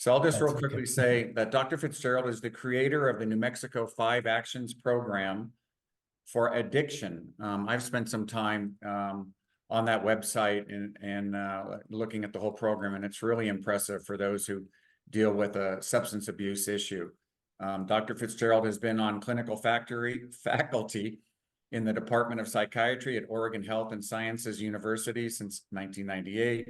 So I'll just That's real quickly okay. say that Dr. Fitzgerald is the creator of the New Mexico 5 Actions program for addiction. I've spent some time on that website and looking at the whole program, and it's really impressive for those who deal with a substance abuse issue. Dr. Fitzgerald has been on clinical faculty in the Department of Psychiatry at Oregon Health and Sciences University since 1998.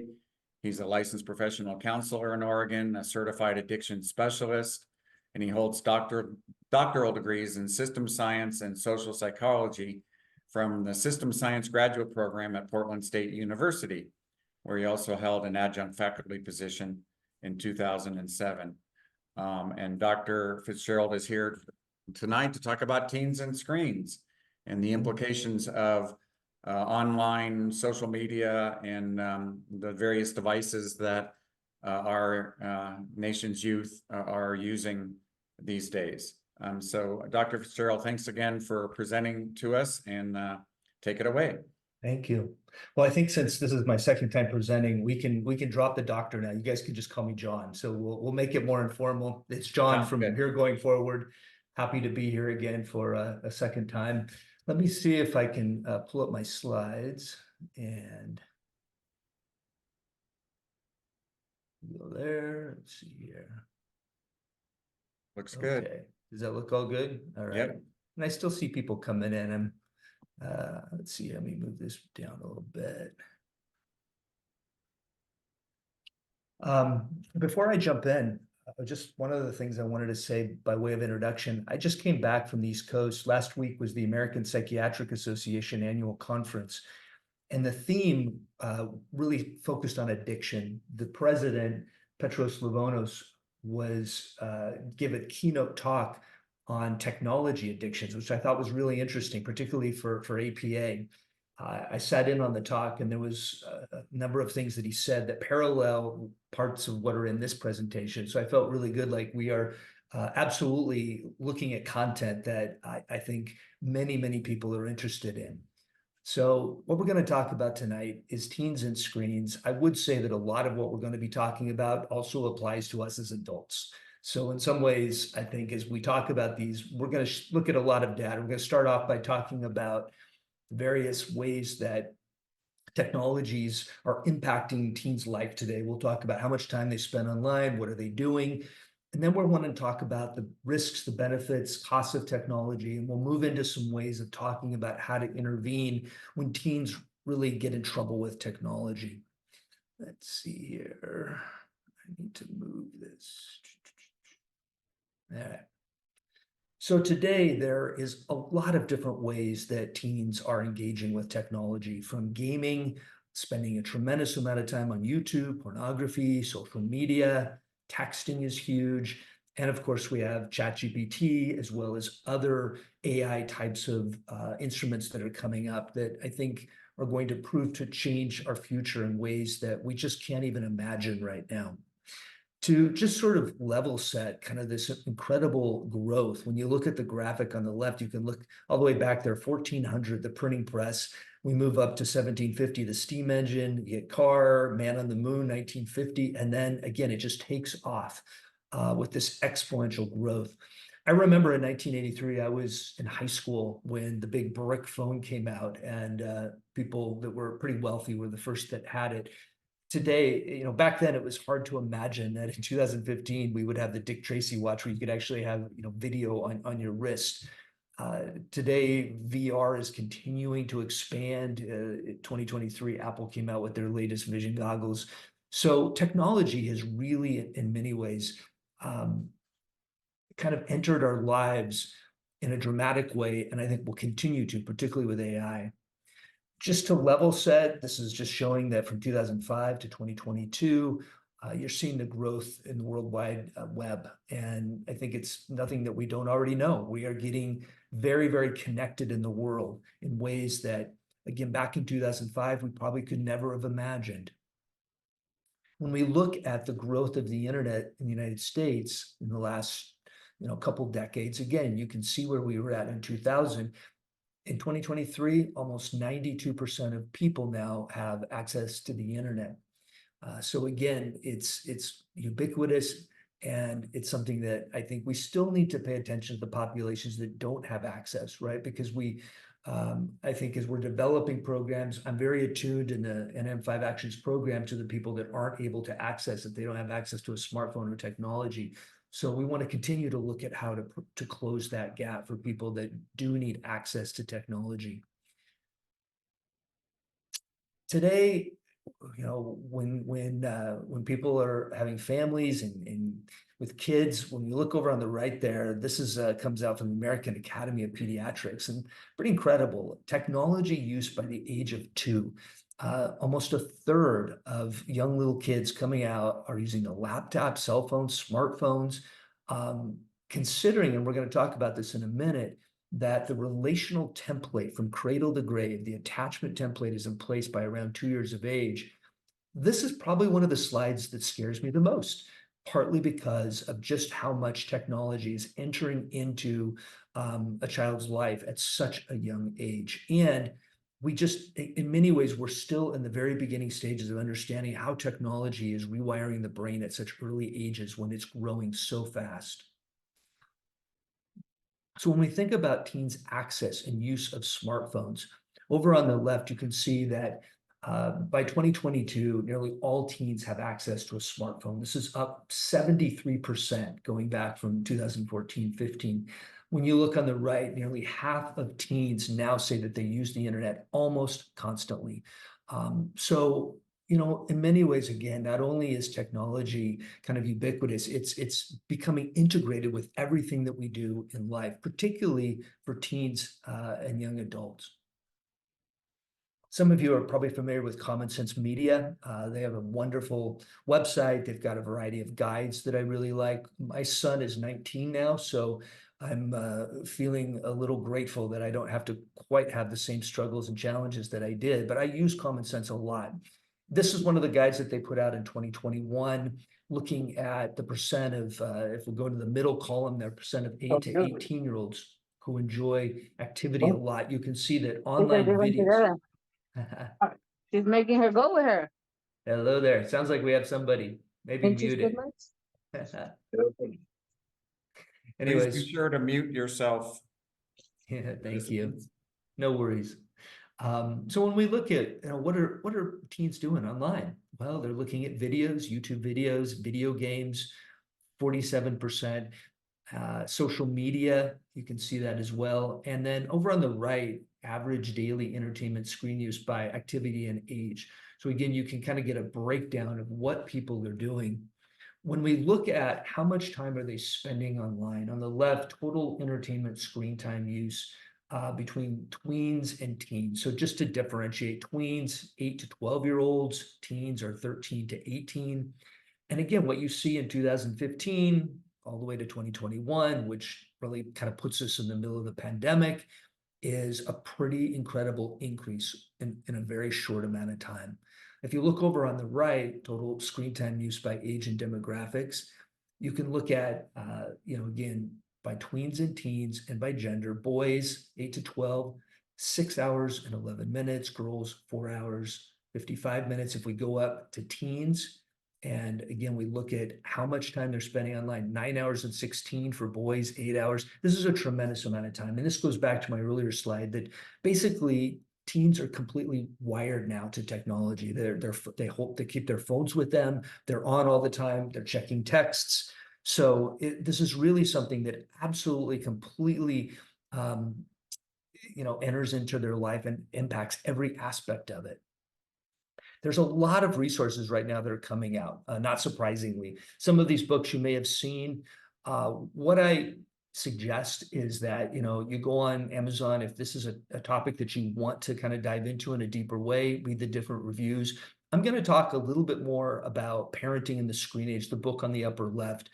He's a licensed professional counselor in Oregon, a certified addiction specialist, and he holds doctoral degrees in systems science and social psychology from the Systems Science Graduate Program at Portland State University, where he also held an adjunct faculty position in 2007. And Dr. Fitzgerald is here tonight to talk about teens and screens and the implications of online social media and the various devices that our nation's youth are using these days. So Dr. Fitzgerald, thanks again for presenting to us, and take it away. Thank you. Well, I think since this is my second time presenting, we can drop the doctor now. You guys can just call me John. So we'll make it more informal. It's John from here going forward. Happy to be here again for a second time. Let me see if I can pull up my slides and go there. Let's see here. Looks good. Okay. Does that look all good? All right. Yep. And I still see people coming in. And let's see, let me move this down a little bit. Before I jump in, just one of the things I wanted to say by way of introduction. I just came back from the East Coast. Last week was the American Psychiatric Association annual conference, and the theme really focused on addiction. The president, Petros Livonos, was give a keynote talk on technology addictions, which I thought was really interesting, particularly for APA. I sat in on the talk, and there was a number of things that he said that parallel parts of what are in this presentation. So I felt really good, like we are absolutely looking at content that I think many people are interested in. So what we're going to talk about tonight is teens and screens. I would say that a lot of what we're going to be talking about also applies to us as adults. So in some ways, I think as we talk about these, we're going to look at a lot of data. We're going to start off by talking about various ways that technologies are impacting teens' life today. We'll talk about how much time they spend online, what are they doing, and then we're going to talk about the risks, the benefits, costs of technology, and we'll move into some ways of talking about how to intervene when teens really get in trouble with technology. Let's see here. I need to move this. All right. So today there is a lot of different ways that teens are engaging with technology, from gaming, spending a tremendous amount of time on YouTube, pornography, social media, texting is huge. And of course, we have ChatGPT, as well as other AI types of instruments that are coming up that I think are going to prove to change our future in ways that we just can't even imagine right now. To just sort of level set kind of this incredible growth. When you look at the graphic on the left, you can look all the way back there, 1400, the printing press. We move up to 1750, the steam engine, you get car, man on the moon, 1950. And then again, it just takes off with this exponential growth. I remember in 1983, I was in high school when the big brick phone came out, and people that were pretty wealthy were the first that had it. Today, back then it was hard to imagine that in 2015 we would have the Dick Tracy watch where you could actually have, video on your wrist. Today, VR is continuing to expand. In 2023, Apple came out with their latest vision goggles. So technology has really, in many ways, kind of entered our lives in a dramatic way, and I think will continue to, particularly with AI. Just to level set, this is just showing that from 2005 to 2022, you're seeing the growth in the World Wide Web. And I think it's nothing that we don't already know. We are getting very connected in the world in ways that, again, back in 2005, we probably could never have imagined. When we look at the growth of the internet in the United States in the last couple decades, again, you can see where we were at in 2000. In 2023, almost 92% of people now have access to the internet. So again, it's ubiquitous. And it's something that I think we still need to pay attention to the populations that don't have access, right? Because I think as we're developing programs, I'm very attuned in the NM5 Actions program to the people that aren't able to access it. They don't have access to a smartphone or technology. So we want to continue to look at how to close that gap for people that do need access to technology. Today, when people are having families and with kids, when you look over on the right there, this is comes out from the American Academy of Pediatrics, and pretty incredible technology use by the age of 2. Almost a third of young little kids coming out are using a laptop, cell phones, smartphones. Um, Considering, and we're going to talk about this in a minute, that the relational template from cradle to grave, the attachment template is in place by around 2 years of age. This is probably one of the slides that scares me the most, partly because of just how much technology is entering into a child's life at such a young age. And we just, in many ways, we're still in the very beginning stages of understanding how technology is rewiring the brain at such early ages when it's growing so fast. So when we think about teens' access and use of smartphones, over on the left, you can see that by 2022, nearly all teens have access to a smartphone. This is up 73% going back from 2014-15. When you look on the right, nearly half of teens now say that they use the internet almost constantly. So in many ways, again, not only is technology kind of ubiquitous, it's becoming integrated with everything that we do in life, particularly for teens and young adults. Some of you are probably familiar with Common Sense Media. They have a wonderful website. They've got a variety of guides that I really like. My son is 19 now, so I'm feeling a little grateful that I don't have to quite have the same struggles and challenges that I did, but I use Common Sense a lot. This is one of the guides that they put out in 2021, looking at the percent of, if we go to the middle column, their percent of 8 to 18-year-olds who enjoy activity a lot. You can see that online videos. She's making her go with her. Hello there. Sounds like we have somebody maybe muted. Please Anyways, be sure to mute yourself. yeah, thank you. No worries. So when we look at what are teens doing online? Well, they're looking at videos, YouTube videos, video games, 47%. Social media, you can see that as well. And then over on the right, average daily entertainment screen use by activity and age. So again, you can kind of get a breakdown of what people are doing. When we look at how much time are they spending online, on the left, total entertainment screen time use between tweens and teens. So just to differentiate, tweens, 8 to 12-year-olds, teens are 13 to 18. And again, what you see in 2015 all the way to 2021, which really kind of puts us in the middle of the pandemic, is a pretty incredible increase in a very short amount of time. If you look over on the right, total screen time use by age and demographics, you can look at, again, by tweens and teens and by gender, boys 8 to 12, 6 hours and 11 minutes, girls 4 hours, 55 minutes. If we go up to teens, and again, we look at how much time they're spending online, 9 hours and 16 for boys, 8 hours. This is a tremendous amount of time. And this goes back to my earlier slide that basically teens are completely wired now to technology. They keep their phones with them. They're on all the time. They're checking texts. So this is really something that absolutely completely enters into their life and impacts every aspect of it. There's a lot of resources right now that are coming out, not surprisingly. Some of these books you may have seen. What I suggest is that, you go on Amazon, if this is a topic that you want to kind of dive into in a deeper way, read the different reviews. I'm going to talk a little bit more about Parenting in the Screen Age, the book on the upper left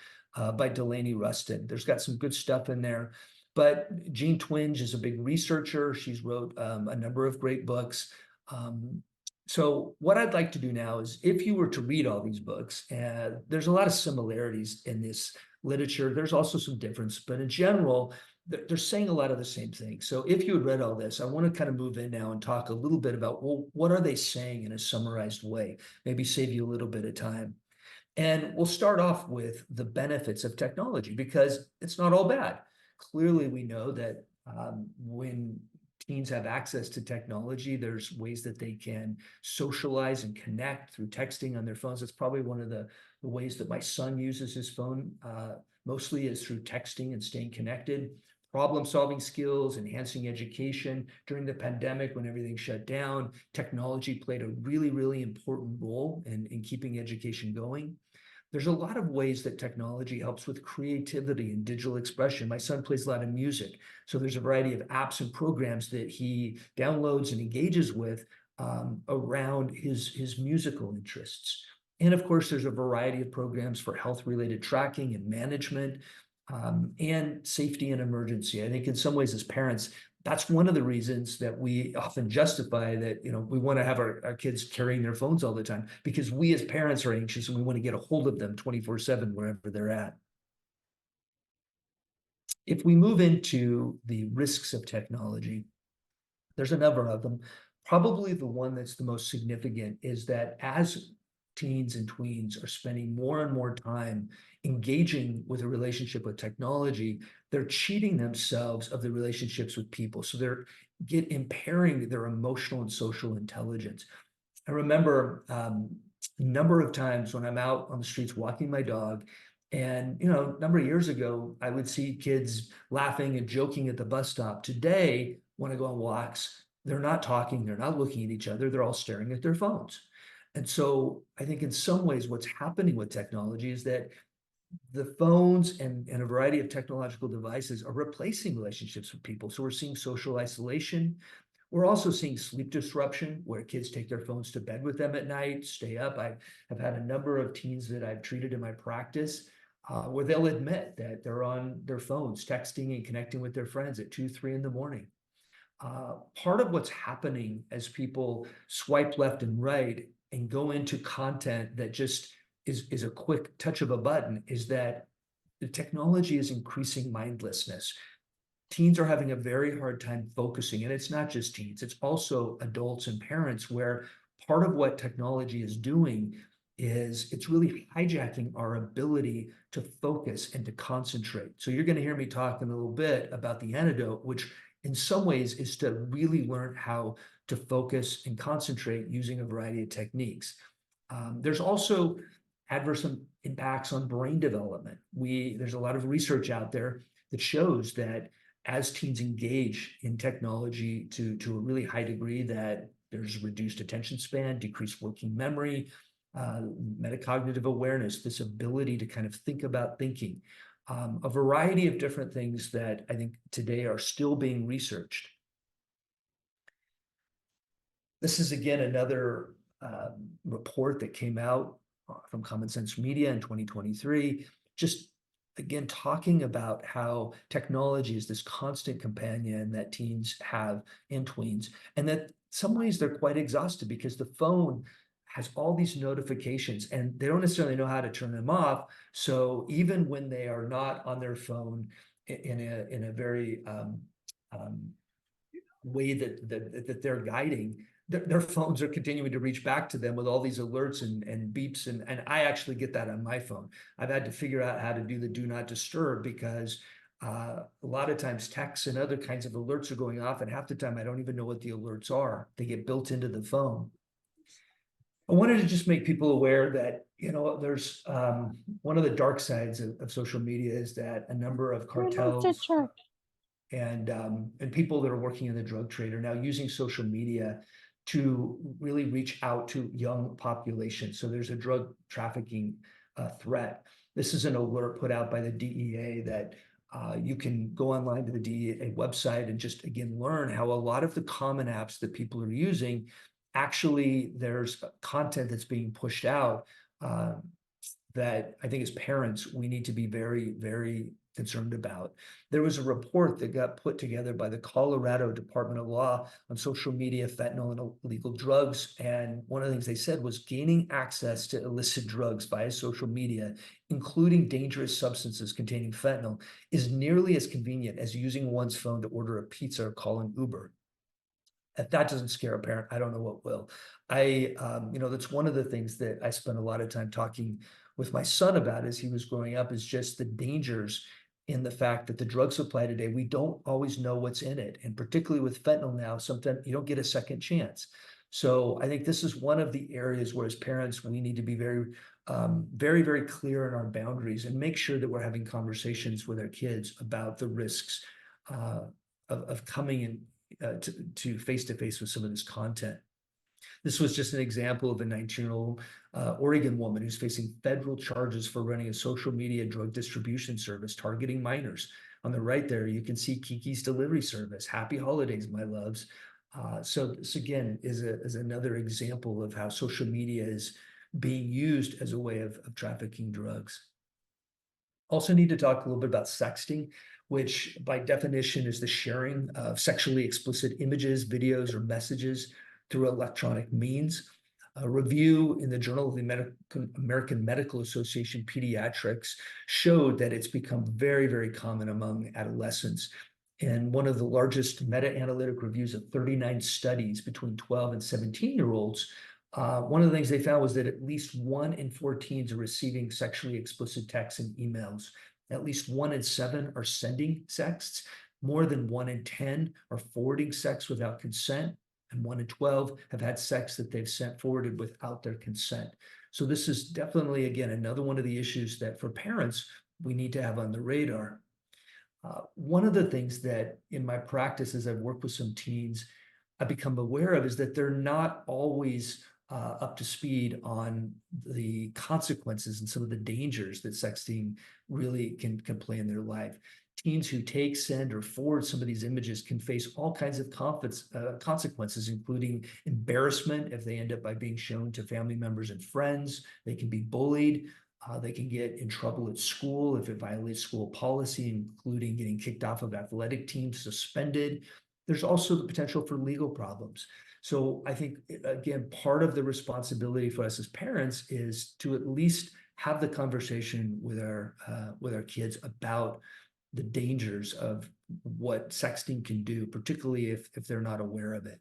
by Delaney Rustin. There's got some good stuff in there. But Jean Twenge is a big researcher. She's wrote a number of great books. So what I'd like to do now is, if you were to read all these books, there's a lot of similarities in this literature. There's also some difference, but in general, they're saying a lot of the same things. So if you had read all this, I want to kind of move in now and talk a little bit about, well, what are they saying in a summarized way? Maybe save you a little bit of time. And we'll start off with the benefits of technology because it's not all bad. Clearly, we know that when teens have access to technology, there's ways that they can socialize and connect through texting on their phones. That's probably one of the ways that my son uses his phone, mostly is through texting and staying connected. Problem-solving skills, enhancing education. During the pandemic, when everything shut down, technology played a really, really important role in keeping education going. There's a lot of ways that technology helps with creativity and digital expression. My son plays a lot of music, so there's a variety of apps and programs that he downloads and engages with around his musical interests. And of course, there's a variety of programs for health-related tracking and management, and safety and emergency. I think in some ways as parents, that's one of the reasons that we often justify that, we want to have our kids carrying their phones all the time, because we as parents are anxious and we want to get a hold of them 24/7 wherever they're at. If we move into the risks of technology, there's a number of them. Probably the one that's the most significant is that as teens and tweens are spending more and more time engaging with a relationship with technology, they're cheating themselves of the relationships with people. So they're impairing their emotional and social intelligence. I remember a number of times when I'm out on the streets walking my dog, and a number of years ago, I would see kids laughing and joking at the bus stop. Today, when I go on walks, they're not talking, they're not looking at each other, they're all staring at their phones. And so I think in some ways, what's happening with technology is that the phones and a variety of technological devices are replacing relationships with people. So we're seeing social isolation. We're also seeing sleep disruption, where kids take their phones to bed with them at night, stay up. I have had a number of teens that I've treated in my practice where they'll admit that they're on their phones, texting and connecting with their friends at 2, 3 in the morning. Part of what's happening as people swipe left and right and go into content that just is a quick touch of a button is that the technology is increasing mindlessness. Teens are having a very hard time focusing, and it's not just teens, it's also adults and parents, where part of what technology is doing is it's really hijacking our ability to focus and to concentrate. So you're going to hear me talk in a little bit about the antidote, which in some ways is to really learn how to focus and concentrate using a variety of techniques. There's also adverse impacts on brain development. There's a lot of research out there that shows that as teens engage in technology to a really high degree, that there's reduced attention span, decreased working memory, metacognitive awareness, this ability to kind of think about thinking, a variety of different things that I think today are still being researched. This is again another report that came out from Common Sense Media in 2023, just again talking about how technology is this constant companion that teens have and tweens, and that in some ways they're quite exhausted because the phone has all these notifications and they don't necessarily know how to turn them off. So even when they are not on their phone in a very way that they're guiding, their phones are continuing to reach back to them with all these alerts and beeps. And I actually get that on my phone. I've had to figure out how to do the do not disturb because a lot of times texts and other kinds of alerts are going off, and half the time I don't even know what the alerts are. They get built into the phone. I wanted to just make people aware that, there's one of the dark sides of social media is that a number of cartels and people that are working in the drug trade are now using social media to really reach out to young populations. So there's a drug trafficking threat. This is an alert put out by the DEA that you can go online to the DEA website and just again learn how a lot of the common apps that people are using, actually there's content that's being pushed out that I think as parents, we need to be very, very concerned about. There was a report that got put together by the Colorado Department of Law on social media, fentanyl, and illegal drugs. And one of the things they said was gaining access to illicit drugs via social media, including dangerous substances containing fentanyl, is nearly as convenient as using one's phone to order a pizza or call an Uber. If that doesn't scare a parent, I don't know what will. That's one of the things that I spend a lot of time talking with my son about as he was growing up is just the dangers in the fact that the drug supply today, we don't always know what's in it. And particularly with fentanyl now, sometimes you don't get a second chance. So I think this is one of the areas where as parents, we need to be very, very clear in our boundaries and make sure that we're having conversations with our kids about the risks of coming in to face with some of this content. This was just an example of a 19-year-old Oregon woman who's facing federal charges for running a social media drug distribution service targeting minors. On the right there, you can see Kiki's delivery service. Happy holidays, my loves. So this again is another example of how social media is being used as a way of trafficking drugs. Also need to talk a little bit about sexting, which by definition is the sharing of sexually explicit images, videos, or messages through electronic means. A review in the Journal of the American Medical Association Pediatrics showed that it's become very, very common among adolescents. And one of the largest meta-analytic reviews of 39 studies between 12 and 17-year-olds, one of the things they found was that at least 1 in 4 teens are receiving sexually explicit texts and emails. At least 1 in 7 are sending sexts. More than 1 in 10 are forwarding sex without consent. And 1 in 12 have had sex that they've sent forwarded without their consent. So this is definitely, again, another one of the issues that for parents, we need to have on the radar. One of the things that in my practice, as I've worked with some teens, I've become aware of is that they're not always up to speed on the consequences and some of the dangers that sexting really can play in their life. Teens who take, send, or forward some of these images can face all kinds of consequences, including embarrassment if they end up by being shown to family members and friends. They can be bullied. They can get in trouble at school if it violates school policy, including getting kicked off of athletic teams, suspended. There's also the potential for legal problems. So I think, again, part of the responsibility for us as parents is to at least have the conversation with our kids about the dangers of what sexting can do, particularly if they're not aware of it.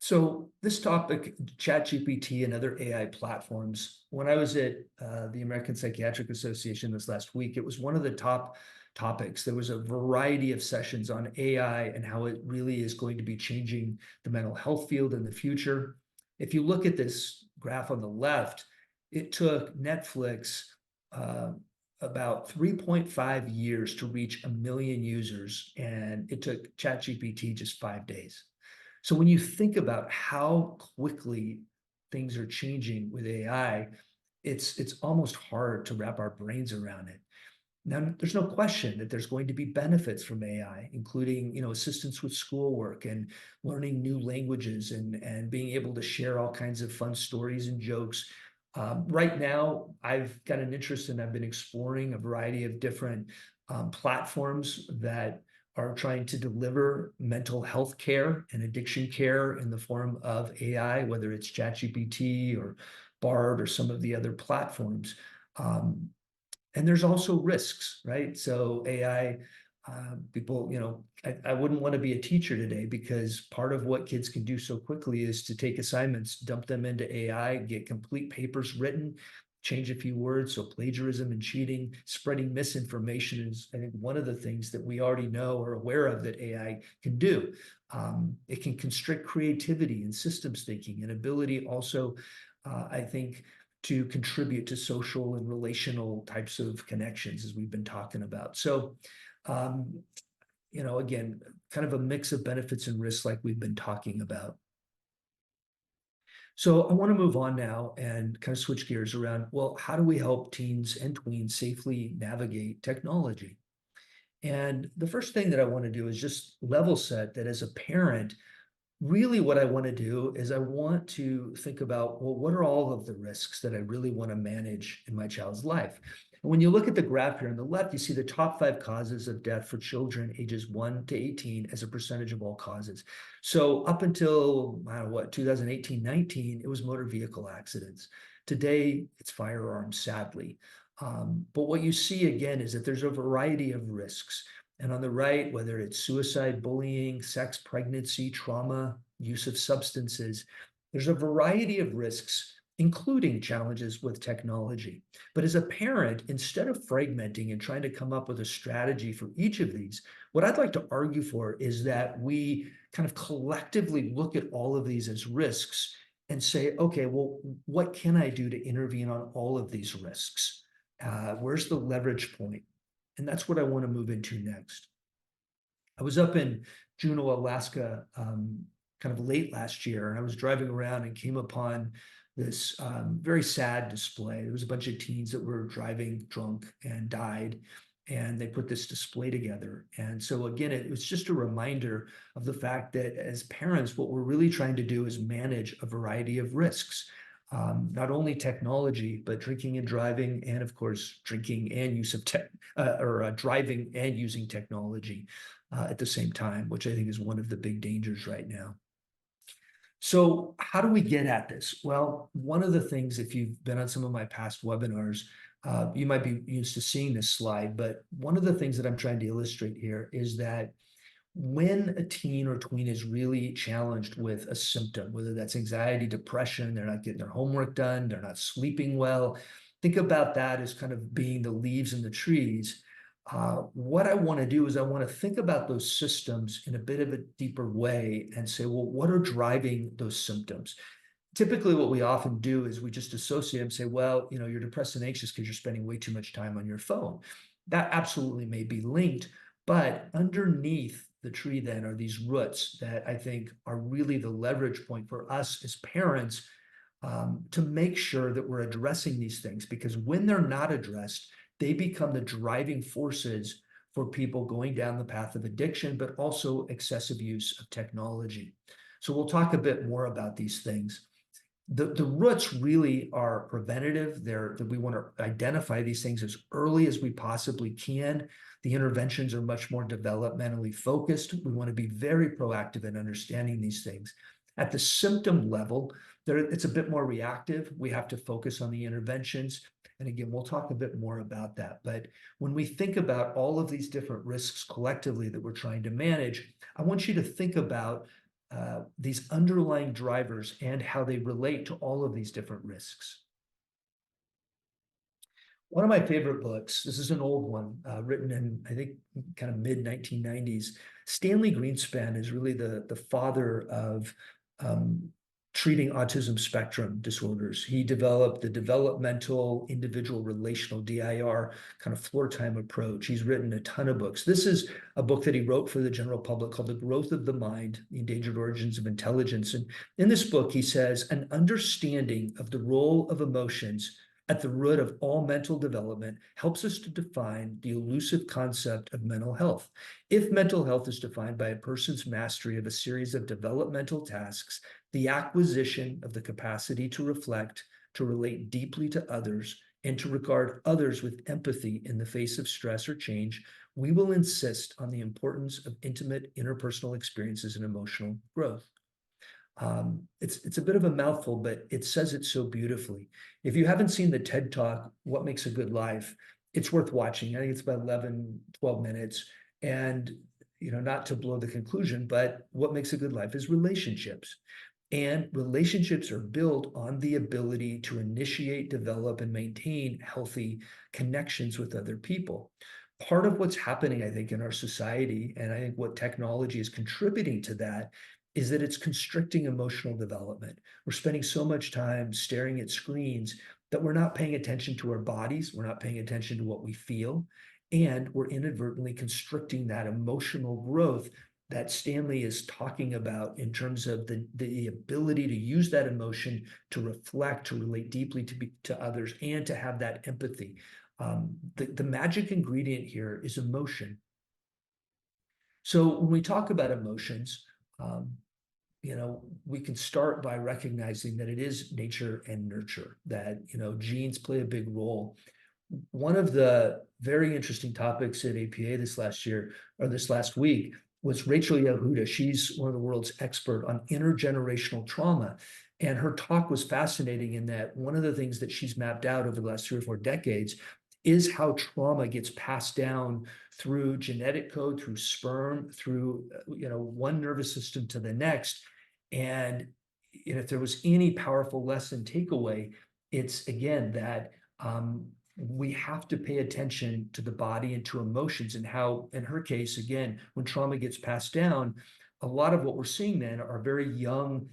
So this topic, ChatGPT and other AI platforms, when I was at the American Psychiatric Association this last week, it was one of the top topics. There was a variety of sessions on AI and how it really is going to be changing the mental health field in the future. If you look at this graph on the left, it took Netflix about 3.5 years to reach 1 million users, and it took ChatGPT just 5 days. So when you think about how quickly things are changing with AI, it's almost hard to wrap our brains around it. Now, there's no question that there's going to be benefits from AI, including, assistance with schoolwork and learning new languages and being able to share all kinds of fun stories and jokes. Right now, I've got an interest and I've been exploring a variety of different platforms that are trying to deliver mental health care and addiction care in the form of AI, whether it's ChatGPT or Bard or some of the other platforms. And there's also risks, right? So AI, people, I wouldn't want to be a teacher today because part of what kids can do so quickly is to take assignments, dump them into AI, get complete papers written, change a few words. So plagiarism and cheating, spreading misinformation is, I think, one of the things that we already know or aware of that AI can do. It can constrict creativity and systems thinking and ability also, I think, to contribute to social and relational types of connections, as we've been talking about. So, again, kind of a mix of benefits and risks like we've been talking about. So I want to move on now and kind of switch gears around, well, how do we help teens and tweens safely navigate technology? And the first thing that I want to do is just level set that as a parent, really what I want to do is I want to think about, well, what are all of the risks that I really want to manage in my child's life? And when you look at the graph here on the left, you see the top 5 causes of death for children ages 1 to 18 as a percentage of all causes. So up until, 2018-19, it was motor vehicle accidents. Today, it's firearms, sadly. But what you see again is that there's a variety of risks. And on the right, whether it's suicide, bullying, sex, pregnancy, trauma, use of substances, there's a variety of risks, including challenges with technology. But as a parent, instead of fragmenting and trying to come up with a strategy for each of these, what I'd like to argue for is that we kind of collectively look at all of these as risks and say, okay, well, what can I do to intervene on all of these risks? Where's the leverage point? And that's what I want to move into next. I was up in Juneau, Alaska, kind of late last year, and I was driving around and came upon this very sad display. There was a bunch of teens that were driving drunk and died, and they put this display together. And so again, it was just a reminder of the fact that as parents, what we're really trying to do is manage a variety of risks. Not only technology, but drinking and driving, and of course, drinking and use of driving and using technology at the same time, which I think is one of the big dangers right now. So how do we get at this? Well, one of the things, if you've been on some of my past webinars, you might be used to seeing this slide, but one of the things that I'm trying to illustrate here is that when a teen or tween is really challenged with a symptom, whether that's anxiety, depression, they're not getting their homework done, they're not sleeping well, think about that as kind of being the leaves in the trees. What I want to do is I want to think about those systems in a bit of a deeper way and say, well, what are driving those symptoms? Typically, what we often do is we just associate them, say, well, you know, you're depressed and anxious because you're spending way too much time on your phone. That absolutely may be linked, but underneath the tree then are these roots that I think are really the leverage point for us as parents to make sure that we're addressing these things, because when they're not addressed, they become the driving forces for people going down the path of addiction, but also excessive use of technology. So we'll talk a bit more about these things. The roots really are preventative. That we want to identify these things as early as we possibly can. The interventions are much more developmentally focused. We want to be very proactive in understanding these things. At the symptom level, it's a bit more reactive. We have to focus on the interventions. And again, we'll talk a bit more about that. But when we think about all of these different risks collectively that we're trying to manage, I want you to think about these underlying drivers and how they relate to all of these different risks. One of my favorite books, this is an old one, written in, I think, kind of mid-1990s. Stanley Greenspan is really the father of treating autism spectrum disorders. He developed the developmental individual relational DIR kind of floor time approach. He's written a ton of books. This is a book that he wrote for the general public called The Growth of the Mind, The Endangered Origins of Intelligence. And in this book, he says, an understanding of the role of emotions at the root of all mental development helps us to define the elusive concept of mental health. If mental health is defined by a person's mastery of a series of developmental tasks, the acquisition of the capacity to reflect, to relate deeply to others, and to regard others with empathy in the face of stress or change, we will insist on the importance of intimate interpersonal experiences and emotional growth. It's a bit of a mouthful, but it says it so beautifully. If you haven't seen the TED Talk, What Makes a Good Life, it's worth watching. I think it's about 11, 12 minutes. And, you know, not to blow the conclusion, but what makes a good life is relationships. And relationships are built on the ability to initiate, develop, and maintain healthy connections with other people. Part of what's happening, I think, in our society, and I think what technology is contributing to that, is that it's constricting emotional development. We're spending so much time staring at screens that we're not paying attention to our bodies, we're not paying attention to what we feel, and we're inadvertently constricting that emotional growth that Stanley is talking about in terms of the ability to use that emotion to reflect, to relate deeply to others, and to have that empathy. The magic ingredient here is emotion. So when we talk about emotions, you know, we can start by recognizing that it is nature and nurture, that, you know, genes play a big role. One of the very interesting topics at APA this last week was Rachel Yehuda. She's one of the world's expert on intergenerational trauma. And her talk was fascinating in that one of the things that she's mapped out over the last 3 or 4 decades is how trauma gets passed down through genetic code, through sperm, through, you know, one nervous system to the next. And and if there was any powerful lesson takeaway, it's again that we have to pay attention to the body and to emotions, and how, in her case, again, when trauma gets passed down, a lot of what we're seeing then are very young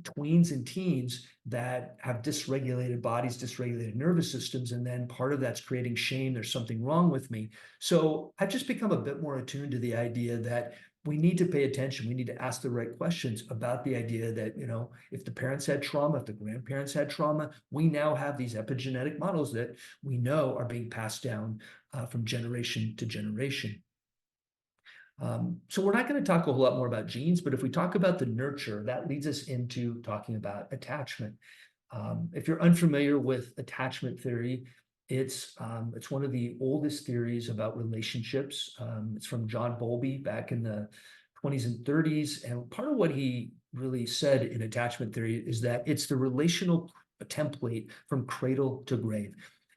tweens and teens that have dysregulated bodies, dysregulated nervous systems, and then part of that's creating shame. There's something wrong with me. So I've just become a bit more attuned to the idea that we need to pay attention. We need to ask the right questions about the idea that, you know, if the parents had trauma, if the grandparents had trauma, we now have these epigenetic models that we know are being passed down from generation to generation. So we're not going to talk a whole lot more about genes, but if we talk about the nurture, that leads us into talking about attachment. If you're unfamiliar with attachment theory, it's one of the oldest theories about relationships. It's from John Bowlby back in the 20s and 30s. And part of what he really said in attachment theory is that it's the relational template from cradle to grave.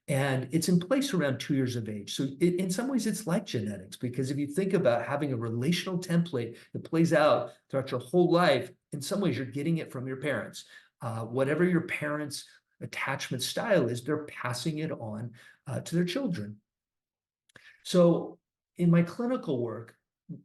And it's in place around 2 years of age. So in some ways, it's like genetics, because if you think about having a relational template that plays out throughout your whole life, in some ways, you're getting it from your parents. Whatever your parents' attachment style is, they're passing it on to their children. So in my clinical work,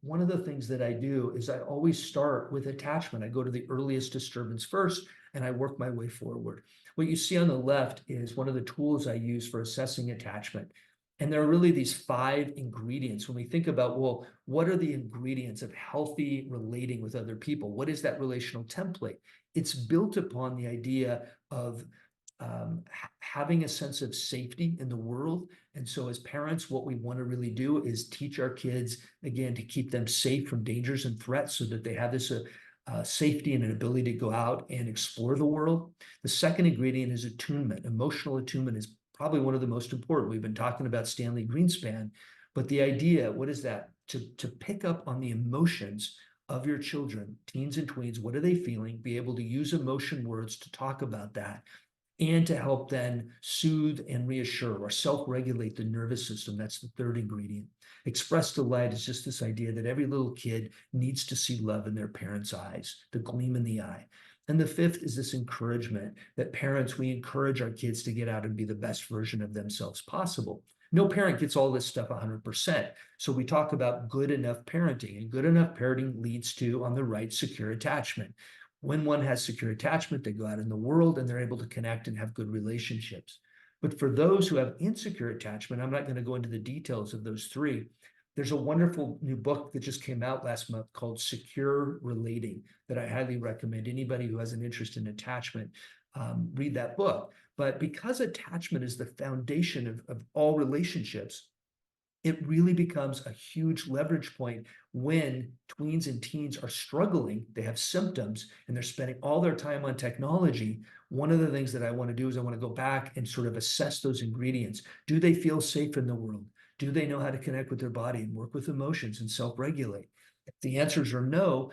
one of the things that I do is I always start with attachment. I go to the earliest disturbance first, and I work my way forward. What you see on the left is one of the tools I use for assessing attachment. And there are really these 5 ingredients. When we think about, well, what are the ingredients of healthy relating with other people? What is that relational template? It's built upon the idea of having a sense of safety in the world. And so as parents, what we want to really do is teach our kids, again, to keep them safe from dangers and threats, so that they have this safety and an ability to go out and explore the world. The second ingredient is attunement. Emotional attunement is probably one of the most important. We've been talking about Stanley Greenspan, but the idea, what is that? To pick up on the emotions of your children, teens and tweens. What are they feeling? Be able to use emotion words to talk about that, and to help then soothe and reassure or self-regulate the nervous system. That's the third ingredient. Express delight is just this idea that every little kid needs to see love in their parents' eyes, the gleam in the eye. And the fifth is this encouragement that parents, we encourage our kids to get out and be the best version of themselves possible. No parent gets all this stuff 100%. So we talk about good enough parenting, and good enough parenting leads to, on the right, secure attachment. When one has secure attachment, they go out in the world and they're able to connect and have good relationships. But for those who have insecure attachment, I'm not going to go into the details of those 3. There's a wonderful new book that just came out last month called Secure Relating that I highly recommend. Anybody who has an interest in attachment, read that book. But because attachment is the foundation of all relationships, it really becomes a huge leverage point when tweens and teens are struggling, they have symptoms, and they're spending all their time on technology. One of the things that I want to do is I want to go back and sort of assess those ingredients. Do they feel safe in the world? Do they know how to connect with their body and work with emotions and self-regulate? If the answers are no,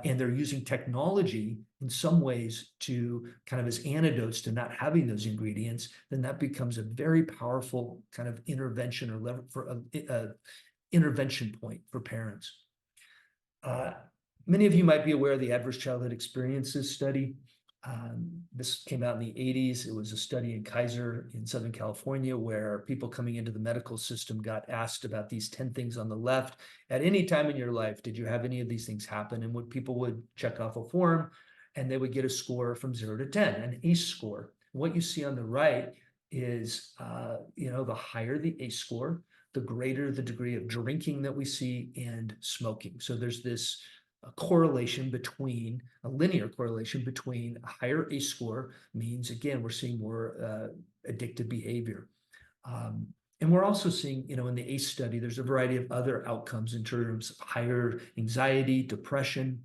and they're using technology in some ways to kind of as antidotes to not having those ingredients, then that becomes a very powerful kind of intervention or lever for a intervention point for parents. Many of you might be aware of the Adverse Childhood Experiences study. This came out in the 80s. It was a study in Kaiser in Southern California, where people coming into the medical system got asked about these 10 things on the left. At any time in your life, did you have any of these things happen? And people would check off a form, and they would get a score from 0 to 10, an ACE score. What you see on the right is, the higher the ACE score, the greater the degree of drinking that we see and smoking. So there's this a linear correlation between a higher ACE score means, again, we're seeing more addictive behavior. And we're also seeing, in the ACE study, there's a variety of other outcomes in terms of higher anxiety, depression.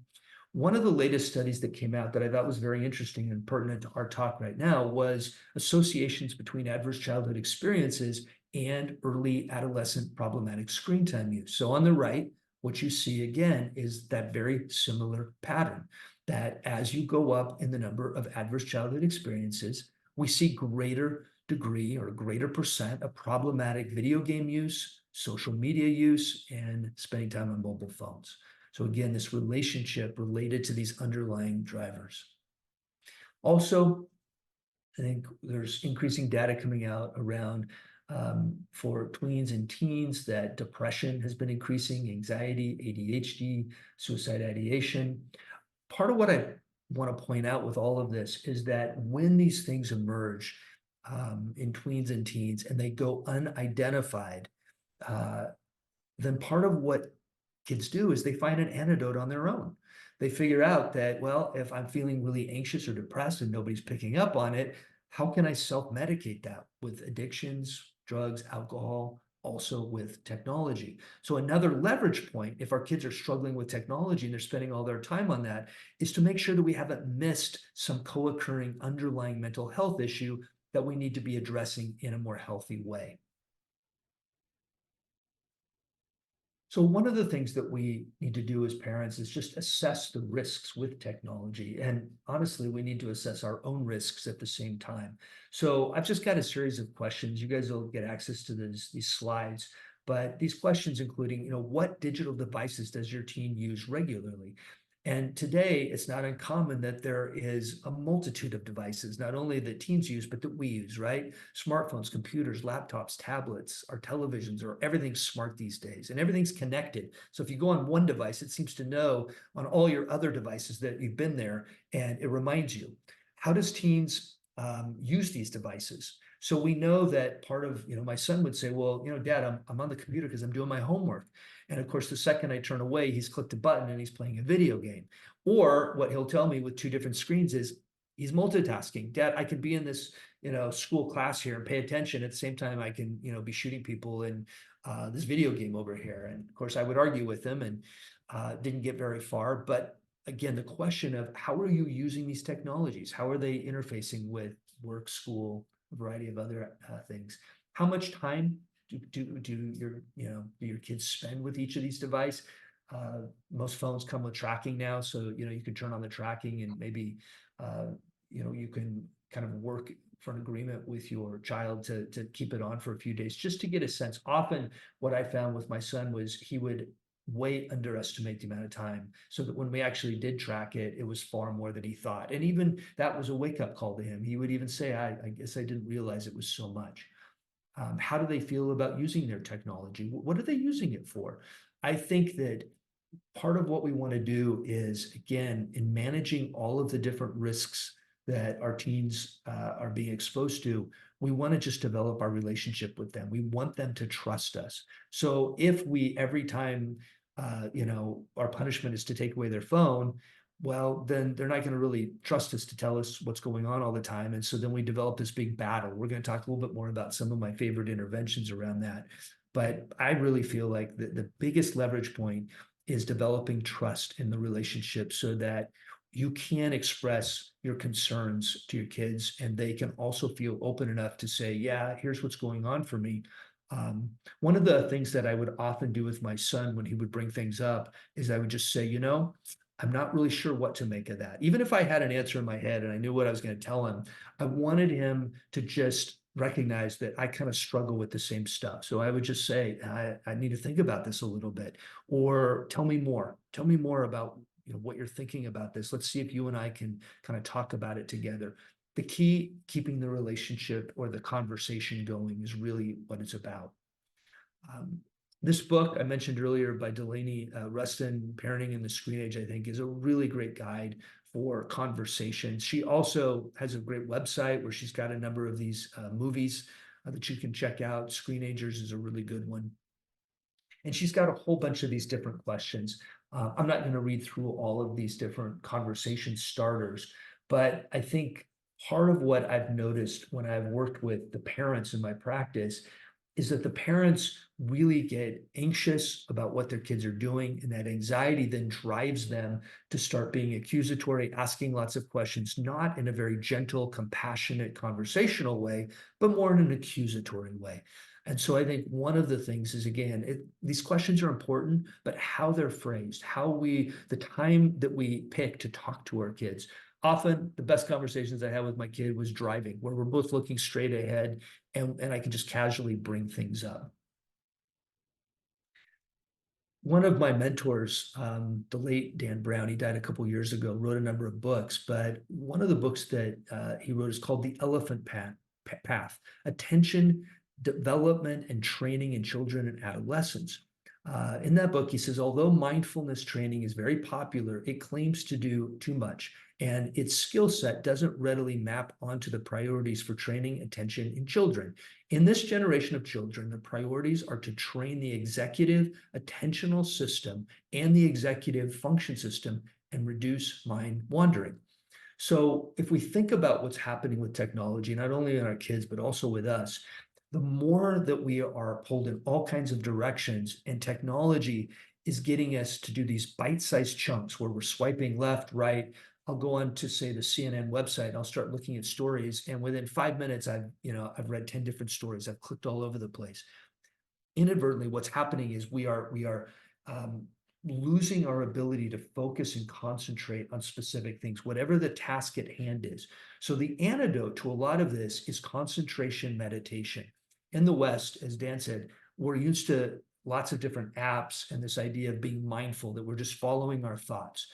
One of the latest studies that came out that I thought was very interesting and pertinent to our talk right now was associations between adverse childhood experiences and early adolescent problematic screen time use. So on the right, what you see again is that very similar pattern, that as you go up in the number of adverse childhood experiences, we see greater degree or greater percent of problematic video game use, social media use, and spending time on mobile phones. So again, this relationship related to these underlying drivers. Also, I think there's increasing data coming out around for tweens and teens that depression has been increasing, anxiety, ADHD, suicide ideation. Part of what I want to point out with all of this is that when these things emerge in tweens and teens and they go unidentified, uh, then part of what kids do is they find an antidote on their own. They figure out that, well, if I'm feeling really anxious or depressed and nobody's picking up on it, how can I self-medicate that with addictions, drugs, alcohol, also with technology? So another leverage point, if our kids are struggling with technology and they're spending all their time on that, is to make sure that we haven't missed some co-occurring underlying mental health issue that we need to be addressing in a more healthy way. So one of the things that we need to do as parents is just assess the risks with technology. And honestly, we need to assess our own risks at the same time. So I've just got a series of questions. You guys will get access to these slides. But these questions including, what digital devices does your teen use regularly? And today, it's not uncommon that there is a multitude of devices, not only that teens use, but that we use, right? Smartphones, computers, laptops, tablets, our televisions, or everything's smart these days, and everything's connected. So if you go on one device, it seems to know on all your other devices that you've been there, and it reminds you. How does teens use these devices? So we know that part of, my son would say, well, Dad, I'm on the computer because I'm doing my homework. And of course, the second I turn away, he's clicked a button and he's playing a video game. Or what he'll tell me with two different screens is he's multitasking. Dad, I could be in this, school class here and pay attention. At the same time, I can, be shooting people in this video game over here. And of course, I would argue with him and didn't get very far. But again, the question of how are you using these technologies? How are they interfacing with work, school, a variety of other things? How much time do your kids spend with each of these devices? Most phones come with tracking now, so you can turn on the tracking and maybe you can kind of work for an agreement with your child to keep it on for a few days just to get a sense. Often what I found with my son was he would way underestimate the amount of time, so that when we actually did track it, it was far more than he thought. And even that was a wake-up call to him. He would even say, I guess I didn't realize it was so much. How do they feel about using their technology? What are they using it for? I think that part of what we want to do is, again, in managing all of the different risks that our teens are being exposed to, we want to just develop our relationship with them. We want them to trust us. So if we, every time, our punishment is to take away their phone, well, then they're not going to really trust us to tell us what's going on all the time. And so then we develop this big battle. We're going to talk a little bit more about some of my favorite interventions around that. But I really feel like the biggest leverage point is developing trust in the relationship so that you can express your concerns to your kids and they can also feel open enough to say, yeah, here's what's going on for me. One of the things that I would often do with my son when he would bring things up is I would just say, I'm not really sure what to make of that. Even if I had an answer in my head and I knew what I was going to tell him, I wanted him to just recognize that I kind of struggle with the same stuff. So I would just say, I need to think about this a little bit, or tell me more. Tell me more about what you're thinking about this. Let's see if you and I can kind of talk about it together. The key, keeping the relationship or the conversation going, is really what it's about. This book I mentioned earlier by Delaney Rustin, Parenting in the Screen Age, I think is a really great guide for conversations. She also has a great website where she's got a number of these movies that you can check out. Screenagers is a really good one. And she's got a whole bunch of these different questions. I'm not going to read through all of these different conversation starters, but I think part of what I've noticed when I've worked with the parents in my practice is that the parents really get anxious about what their kids are doing, and that anxiety then drives them to start being accusatory, asking lots of questions, not in a very gentle, compassionate, conversational way, but more in an accusatory way. And so I think one of the things is, again, these questions are important, but how they're phrased, the time that we pick to talk to our kids. Often the best conversations I had with my kid was driving, where we're both looking straight ahead and I can just casually bring things up. One of my mentors, the late Dan Brown, he died a couple years ago, wrote a number of books, but one of the books that he wrote is called The Elephant Path, Attention, Development, and Training in Children and Adolescents. In that book, he says, although mindfulness training is very popular, it claims to do too much, and its skill set doesn't readily map onto the priorities for training attention in children. In this generation of children, the priorities are to train the executive attentional system and the executive function system and reduce mind wandering. So if we think about what's happening with technology, not only in our kids, but also with us, the more that we are pulled in all kinds of directions, and technology is getting us to do these bite-sized chunks where we're swiping left, right. I'll go on to, say, the CNN website, and I'll start looking at stories, and within 5 minutes, I've read 10 different stories. I've clicked all over the place. Inadvertently, what's happening is we are losing our ability to focus and concentrate on specific things, whatever the task at hand is. So the antidote to a lot of this is concentration meditation. In the West, as Dan said, we're used to lots of different apps and this idea of being mindful, that we're just following our thoughts.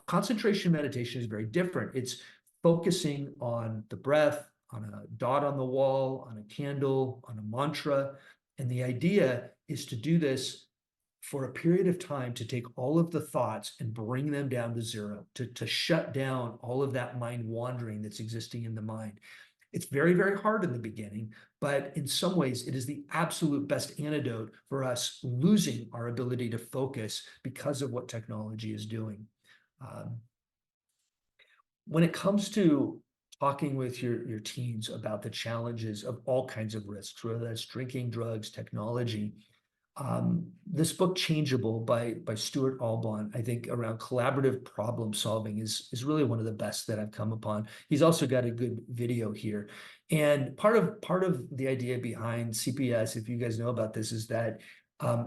Concentration meditation is very different. It's focusing on the breath, on a dot on the wall, on a candle, on a mantra. And the idea is to do this for a period of time, to take all of the thoughts and bring them down to zero, to shut down all of that mind wandering that's existing in the mind. It's very, very hard in the beginning, but in some ways it is the absolute best antidote for us losing our ability to focus because of what technology is doing. When it comes to talking with your teens about the challenges of all kinds of risks, whether that's drinking, drugs, technology, this book Changeable by Stuart Alban, I think, around collaborative problem solving is really one of the best that I've come upon. He's also got a good video here. And part of the idea behind CPS, if you guys know about this, is that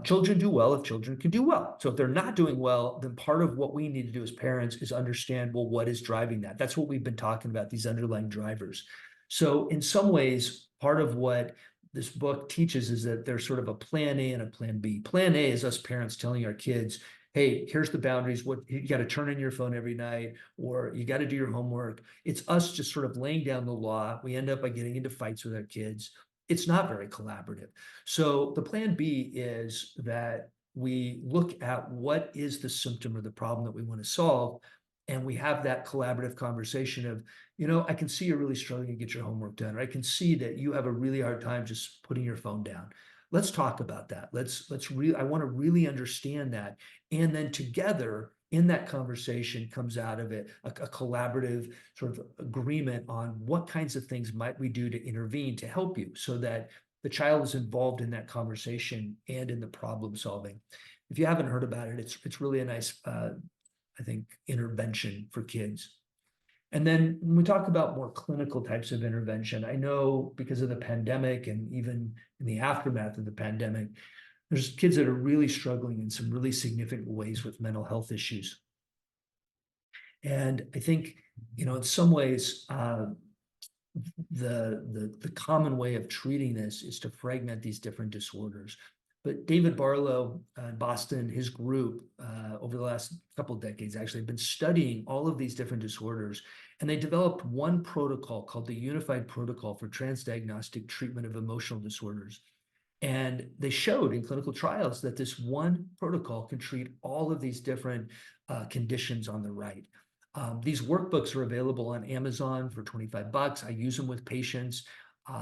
children do well if children can do well. So if they're not doing well, then part of what we need to do as parents is understand, well, what is driving that? That's what we've been talking about, these underlying drivers. So in some ways, part of what this book teaches is that there's sort of a plan A and a plan B. Plan A is us parents telling our kids, hey, here's the boundaries, what you got to turn in your phone every night, or you got to do your homework. It's us just sort of laying down the law. We end up by getting into fights with our kids. It's not very collaborative. So the plan B is that we look at what is the symptom or the problem that we want to solve, and we have that collaborative conversation of, I can see you're really struggling to get your homework done, or I can see that you have a really hard time just putting your phone down. Let's talk about that. I want to really understand that. And then together in that conversation comes out of it a collaborative sort of agreement on what kinds of things might we do to intervene to help you, so that the child is involved in that conversation and in the problem solving. If you haven't heard about it, it's really a nice, I think, intervention for kids. And then when we talk about more clinical types of intervention, I know because of the pandemic and even in the aftermath of the pandemic, there's kids that are really struggling in some really significant ways with mental health issues. And I think, in some ways, the common way of treating this is to fragment these different disorders. But David Barlow in Boston, his group, over the last couple of decades, actually have been studying all of these different disorders, and they developed one protocol called the Unified Protocol for Transdiagnostic Treatment of Emotional Disorders. And they showed in clinical trials that this one protocol can treat all of these different conditions on the right. These workbooks are available on Amazon for $25. I use them with patients.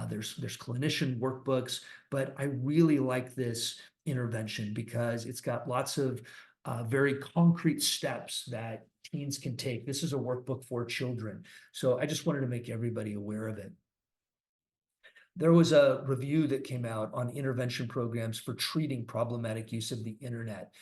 There's clinician workbooks, but I really like this intervention because it's got lots of very concrete steps that teens can take. This is a workbook for children. So I just wanted to make everybody aware of it. There was a review that came out on intervention programs for treating problematic use of the internet.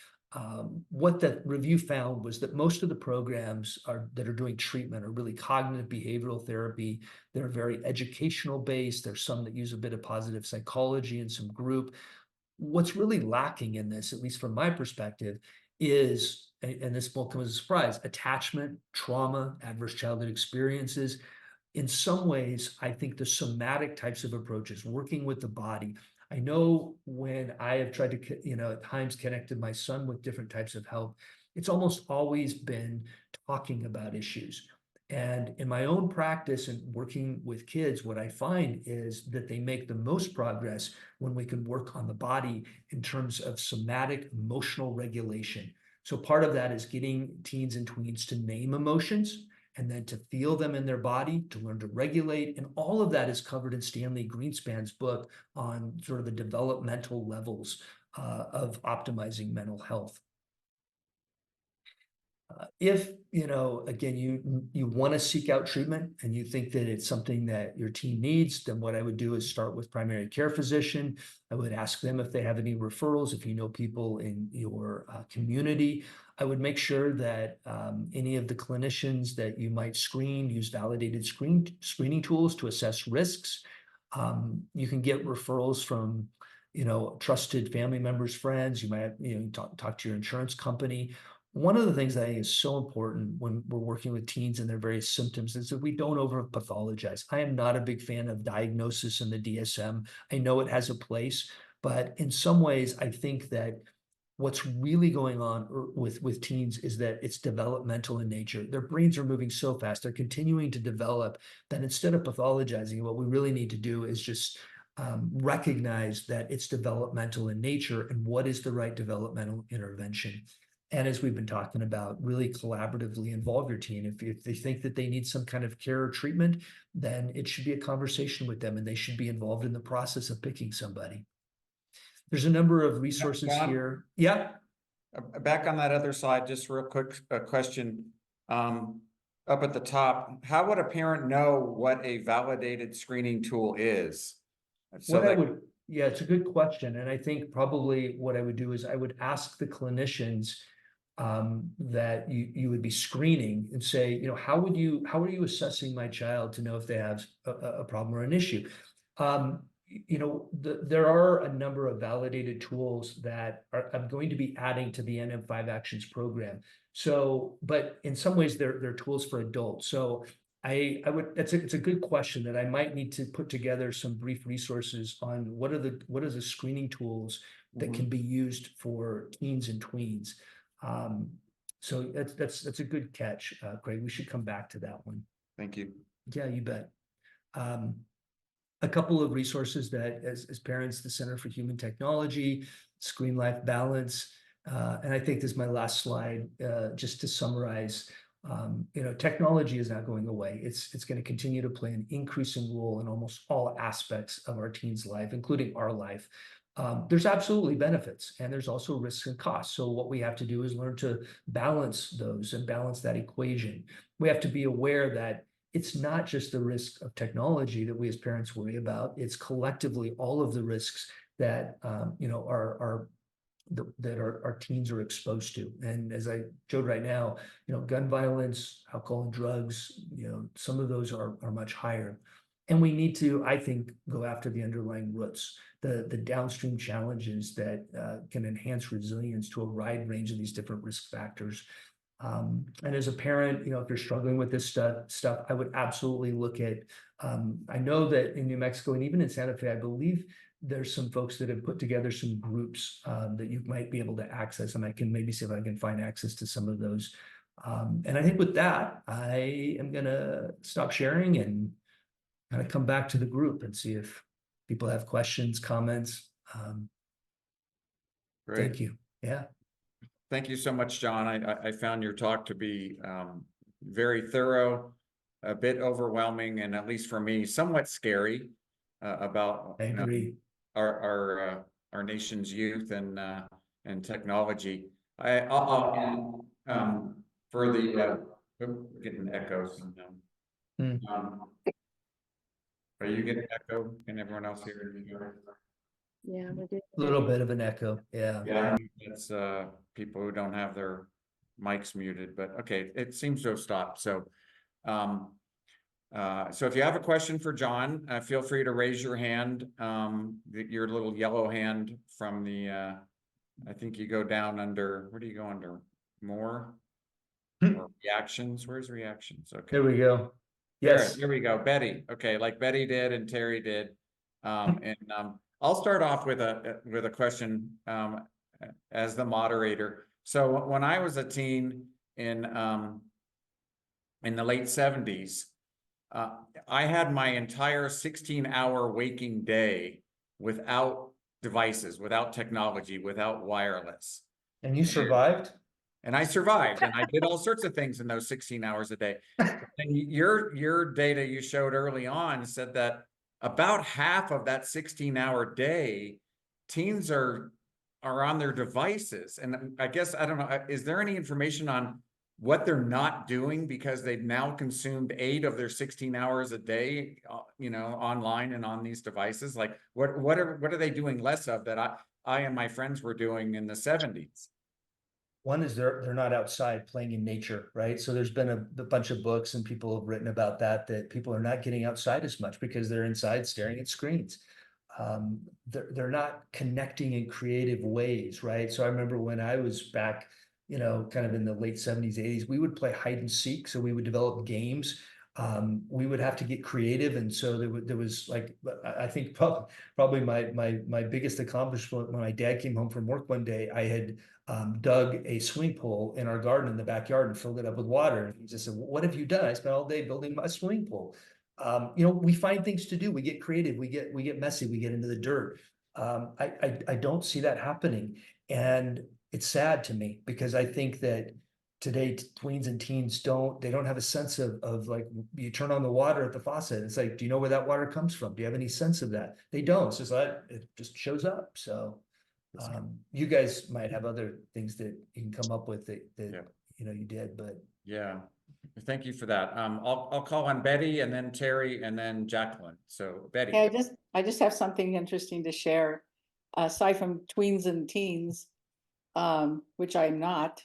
What that review found was that most of the programs that are doing treatment are really cognitive behavioral therapy. They're very educational based. There's some that use a bit of positive psychology and some group. What's really lacking in this, at least from my perspective, is, and this won't come as a surprise, attachment, trauma, adverse childhood experiences. In some ways, I think the somatic types of approaches, working with the body, I know when I have tried to, at times connected my son with different types of help, it's almost always been talking about issues. And in my own practice and working with kids, what I find is that they make the most progress when we can work on the body in terms of somatic emotional regulation. So part of that is getting teens and tweens to name emotions and then to feel them in their body, to learn to regulate. And all of that is covered in Stanley Greenspan's book on sort of the developmental levels of optimizing mental health. If, again, you want to seek out treatment and you think that it's something that your teen needs, then what I would do is start with primary care physician. I would ask them if they have any referrals, if you know people in your community. I would make sure that any of the clinicians that you might screen use validated screening tools to assess risks. You can get referrals from trusted family members, friends. You might talk to your insurance company. One of the things that I think is so important when we're working with teens and their various symptoms is that we don't over pathologize. I am not a big fan of diagnosis in the DSM. I know it has a place, but in some ways, I think that what's really going on with teens is that it's developmental in nature. Their brains are moving so fast, they're continuing to develop, that instead of pathologizing, what we really need to do is just recognize that it's developmental in nature and what is the right developmental intervention. And as we've been talking about, really collaboratively involve your teen. If they think that they need some kind of care or treatment, then it should be a conversation with them and they should be involved in the process of picking somebody. There's a number of resources John? here. Yeah. Back on that other side, just real quick, a question. Up at the top, how would a parent know what a validated screening tool is? So Yeah, it's a good question. And I think probably what I would do is I would ask the clinicians that you would be screening and say, how are you assessing my child to know if they have a problem or an issue? There are a number of validated tools that I'm going to be adding to the NM5 Actions program. So, but in some ways they're tools for adults. So it's a good question that I might need to put together some brief resources on what are the screening tools that can be used for teens and tweens. So that's a good catch, Greg. We should come back to that one. Thank you. Yeah, you bet. A couple of resources that as parents, the Center for Human Technology, Screen Life Balance, and I think this is my last slide, just to summarize. Technology is not going away. It's going to continue to play an increasing role in almost all aspects of our teens' life, including our life. There's absolutely benefits and there's also risks and costs. So what we have to do is learn to balance those and balance that equation. We have to be aware that it's not just the risk of technology that we as parents worry about. It's collectively all of the risks that our teens are exposed to. And as I showed right now, gun violence, alcohol and drugs, some of those are much higher. And we need to, I think, go after the underlying roots, the downstream challenges that can enhance resilience to a wide range of these different risk factors. And as a parent, if you're struggling with this stuff, I would absolutely look at, I know that in New Mexico and even in Santa Fe, I believe there's some folks that have put together some groups that you might be able to access, and I can maybe see if I can find access to some of those. And I think with that, I am gonna stop sharing and kind of come back to the group and see if people have questions, comments. Great. Thank you. Yeah. Thank you so much, John. I found your talk to be very thorough, a bit overwhelming, and at least for me, somewhat scary about I agree. Our nation's youth and technology. For the getting echoes. Are you getting echo? Can everyone else hear you? Yeah, we did. A little bit of an echo. Yeah. Yeah, it's people who don't have their mics muted, but okay, it seems to have stopped. So so if you have a question for John, feel free to raise your hand, your little yellow hand from the I think you go down under, where do you go under? More or reactions? Where's reactions? Okay. There we go. Yes. There we go. Betty. Okay, like Betty did and Terry did. And I'll start off with a question as the moderator. So when I was a teen in the late 70s, I had my entire 16-hour waking day without devices, without technology, without wireless. And you survived? And I survived, and I did all sorts of things in those 16 hours a day. And your data you showed early on said that about half of that 16-hour day, teens are on their devices. And I guess, I don't know, is there any information on what they're not doing because they've now consumed 8 of their 16 hours a day, online and on these devices? Like what are they doing less of that I and my friends were doing in the 70s? One is they're not outside playing in nature, right? So there's been a bunch of books and people have written about that people are not getting outside as much because they're inside staring at screens. They're not connecting in creative ways, right? So I remember when I was back, kind of in the late 70s, 80s, we would play hide and seek. So we would develop games. We would have to get creative, and so there was like, I think probably my biggest accomplishment when my dad came home from work one day, I had dug a swimming pool in our garden in the backyard and filled it up with water. And he just said, "What have you done?" I spent all day building my swimming pool. We find things to do. We get creative. We get messy. We get into the dirt. I don't see that happening, and it's sad to me because I think that today tweens and teens don't have a sense of like, you turn on the water at the faucet, it's like, do you know where that water comes from? Do you have any sense of that? They don't. It's just like it just shows up. So you guys might have other things that you can come up with that Yeah. you did, but Yeah, thank you for that. I'll call on Betty and then Terry and then Jacqueline. So Betty. Yeah, I just have something interesting to share. Aside from tweens and teens, which I'm not.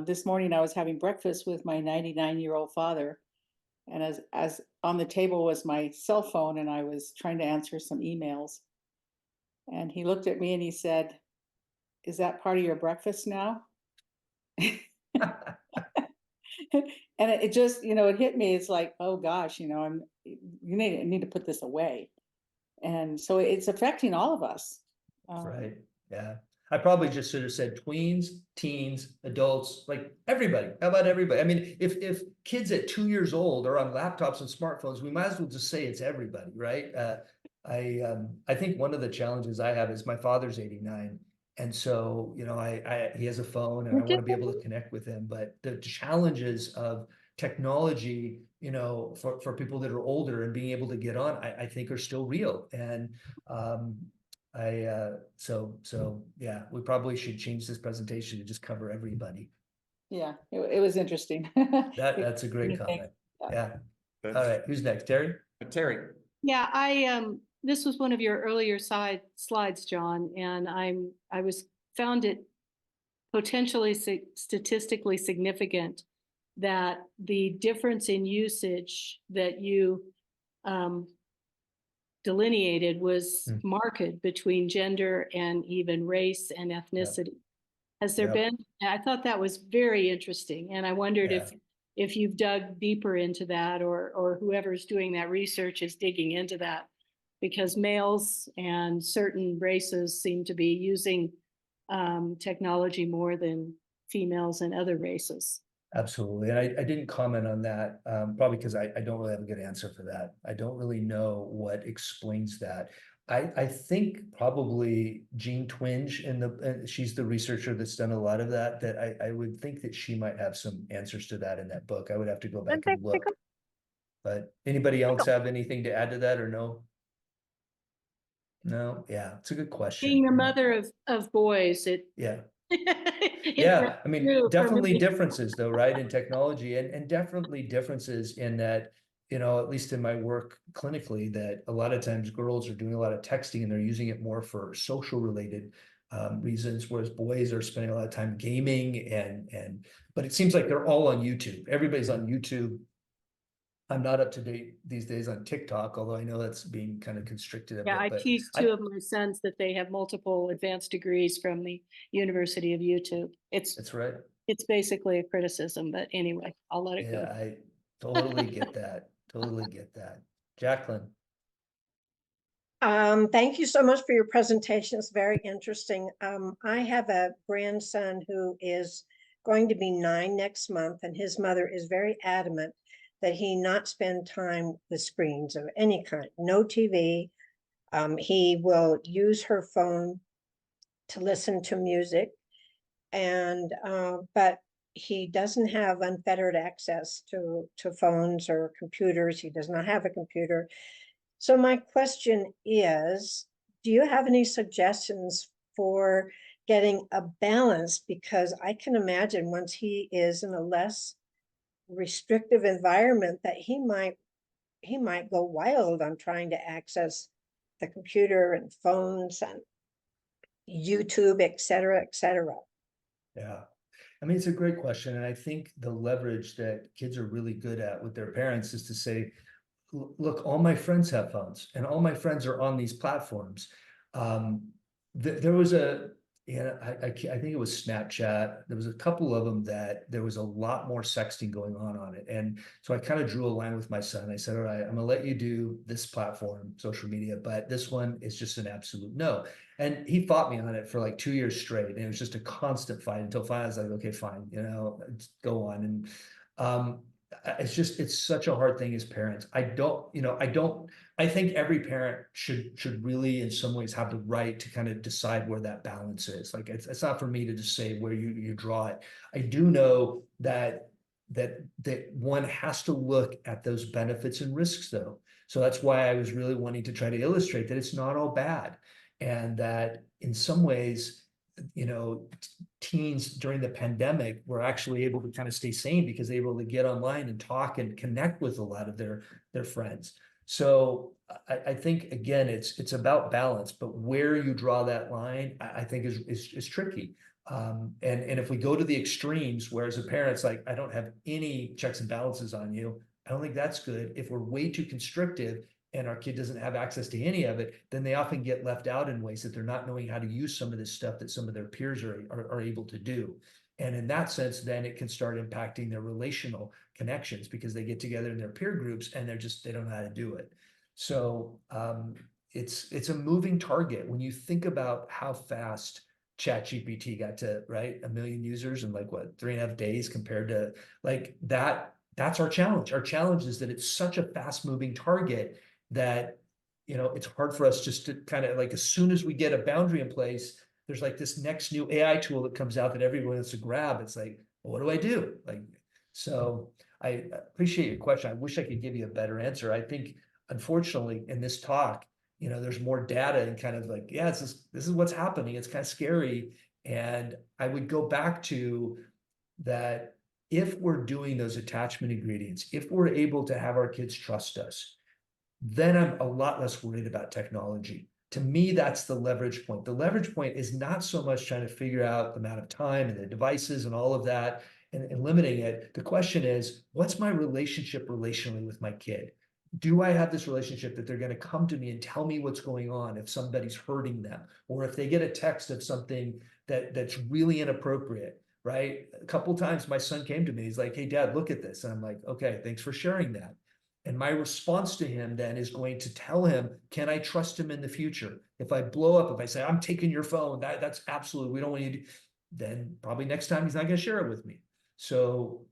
This morning I was having breakfast with my 99-year-old father, and as on the table was my cell phone, and I was trying to answer some emails. And he looked at me and he said, "Is that part of your breakfast now?" And it just, it hit me. It's like, oh gosh, you need to put this away. And so it's affecting all of us. right. Yeah. I probably just should have said tweens, teens, adults, like everybody. How about everybody? I mean, if kids at 2 years old are on laptops and smartphones, we might as well just say it's everybody, right? I think one of the challenges I have is my father's 89. And so, he has a phone and I want to be able to connect with him. But the challenges of technology, for people that are older and being able to get on, I think are still real. And so yeah, we probably should change this presentation to just cover everybody. Yeah, it was interesting. That's a great comment. Yeah. All right, who's next? Terry? Terry. Yeah, this was one of your earlier slides, John, and I found it potentially statistically significant that the difference in usage that you delineated was marked between gender and even race and ethnicity. Has there been? I thought that was very interesting, and I wondered if you've dug deeper into that, or whoever's doing that research is digging into that, because males and certain races seem to be using technology more than females and other races. Absolutely. And I didn't comment on that, probably because I don't really have a good answer for that. I don't really know what explains that. I think probably Jean Twenge she's the researcher that's done a lot of that, I would think that she might have some answers to that in that book. I would have to go back and look. But anybody else have anything to add to that or no? No? Yeah, it's a good question. Being the mother of boys, yeah. Yeah, I mean, definitely differences though, right, in technology, and definitely differences in that, at least in my work clinically, that a lot of times girls are doing a lot of texting and they're using it more for social related reasons, whereas boys are spending a lot of time gaming but it seems like they're all on YouTube. Everybody's on YouTube. I'm not up to date these days on TikTok, although I know that's being kind of constricted a bit. I teach two of my sons that they have multiple advanced degrees from the University of YouTube. That's right. It's basically a criticism, but anyway, I'll let it go. Yeah, I totally get that. Totally get that. Jacqueline. Thank you so much for your presentation. It's very interesting. I have a grandson who is going to be 9 next month, and his mother is very adamant that he not spend time with screens of any kind, no TV. He will use her phone to listen to music, and but he doesn't have unfettered access to phones or computers. He does not have a computer. So my question is, do you have any suggestions for getting a balance? Because I can imagine once he is in a less restrictive environment that he might go wild on trying to access the computer and phones and YouTube, et cetera, et cetera. Yeah. I mean, it's a great question. And I think the leverage that kids are really good at with their parents is to say, look, all my friends have phones and all my friends are on these platforms. There was I think it was Snapchat. There was a couple of them that there was a lot more sexting going on it. And so I kind of drew a line with my son. I said, all right, I'm gonna let you do this platform, social media, but this one is just an absolute no. And he fought me on it for like 2 years straight. And it was just a constant fight until finally I was like, okay, fine, go on. And it's such a hard thing as parents. I think every parent should really in some ways have the right to kind of decide where that balance is. Like it's not for me to just say where you draw it. I do know that one has to look at those benefits and risks though. So that's why I was really wanting to try to illustrate that it's not all bad, and that in some ways, teens during the pandemic were actually able to kind of stay sane because they were able to get online and talk and connect with a lot of their friends. So I think again, it's about balance, but where you draw that line, I think is tricky. And if we go to the extremes, where as a parent, it's like, I don't have any checks and balances on you, I don't think that's good. If we're way too constrictive and our kid doesn't have access to any of it, then they often get left out in ways that they're not knowing how to use some of this stuff that some of their peers are able to do. And in that sense, then it can start impacting their relational connections because they get together in their peer groups and they don't know how to do it. So it's a moving target. When you think about how fast ChatGPT got to, right, 1 million users in like what, 3.5 days compared to like that's our challenge. Our challenge is that it's such a fast moving target that, it's hard for us just to kind of like, as soon as we get a boundary in place, there's like this next new AI tool that comes out that everyone wants to grab. It's like, well, what do I do? Like, so I appreciate your question. I wish I could give you a better answer. I think, unfortunately, in this talk, there's more data and kind of like, yeah, this is what's happening. It's kind of scary. And I would go back to that. If we're doing those attachment ingredients, if we're able to have our kids trust us, then I'm a lot less worried about technology. To me, that's the leverage point. The leverage point is not so much trying to figure out the amount of time and the devices and all of that and limiting it. The question is, what's my relationship relationally with my kid? Do I have this relationship that they're going to come to me and tell me what's going on if somebody's hurting them, or if they get a text of something that's really inappropriate, right? A couple of times my son came to me, he's like, hey, Dad, look at this. And I'm like, okay, thanks for sharing that. And my response to him then is going to tell him, can I trust him in the future? If I blow up, if I say, I'm taking your phone, that's absolutely, we don't want you to, then probably next time he's not going to share it with me. So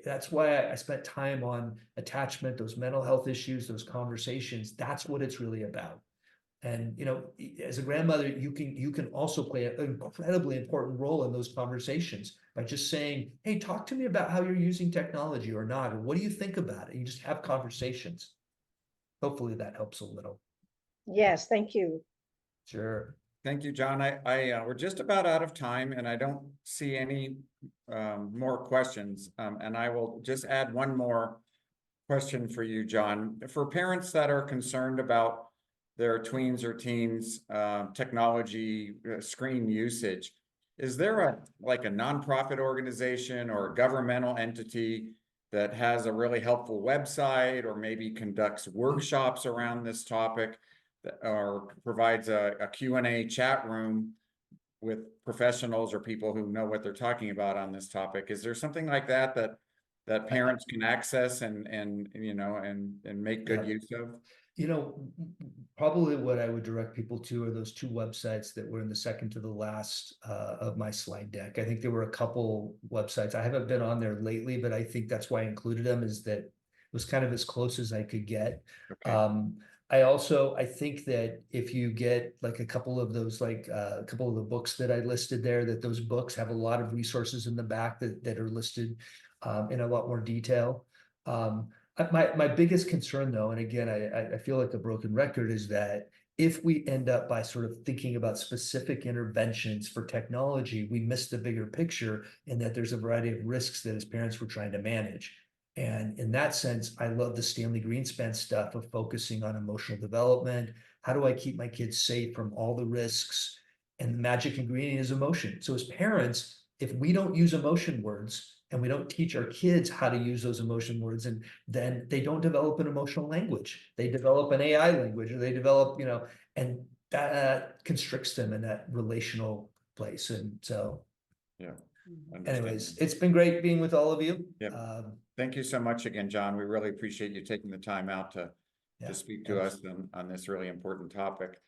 that's why I spent time on attachment, those mental health issues, those conversations. That's what it's really about. And, as a grandmother, you can also play an incredibly important role in those conversations by just saying, hey, talk to me about how you're using technology or not, or what do you think about it? You just have conversations. Hopefully that helps a little. Yes, thank you. Sure. Thank you, John. We're just about out of time and I don't see any more questions. And I will just add one more question for you, John. For parents that are concerned about their tweens or teens technology screen usage, is there a nonprofit organization or a governmental entity that has a really helpful website or maybe conducts workshops around this topic, or provides a Q&A chat room with professionals or people who know what they're talking about on this topic? Is there something like that parents can access and make good use of? You know, probably what I would direct people to are those two websites that were in the second to the last of my slide deck. I think there were a couple websites. I haven't been on there lately, but I think that's why I included them, is that it was kind of as close as I could get. Okay. I think that if you get like a couple of those, like a couple of the books that I listed there, that those books have a lot of resources in the back that are listed in a lot more detail. My biggest concern though, and again, I feel like a broken record, is that if we end up by sort of thinking about specific interventions for technology, we miss the bigger picture, and that there's a variety of risks that as parents we're trying to manage. And in that sense, I love the Stanley Greenspan stuff of focusing on emotional development. How do I keep my kids safe from all the risks? And the magic ingredient is emotion. So as parents, if we don't use emotion words and we don't teach our kids how to use those emotion words, and then they don't develop an emotional language. They develop an AI language, or they develop, and that constricts them in that relational place. And so Yeah. anyways, Understand. it's been great being with all of you. Yep. Thank you so much again, John. We really appreciate you taking the time out to Yeah, speak to us on this really important topic.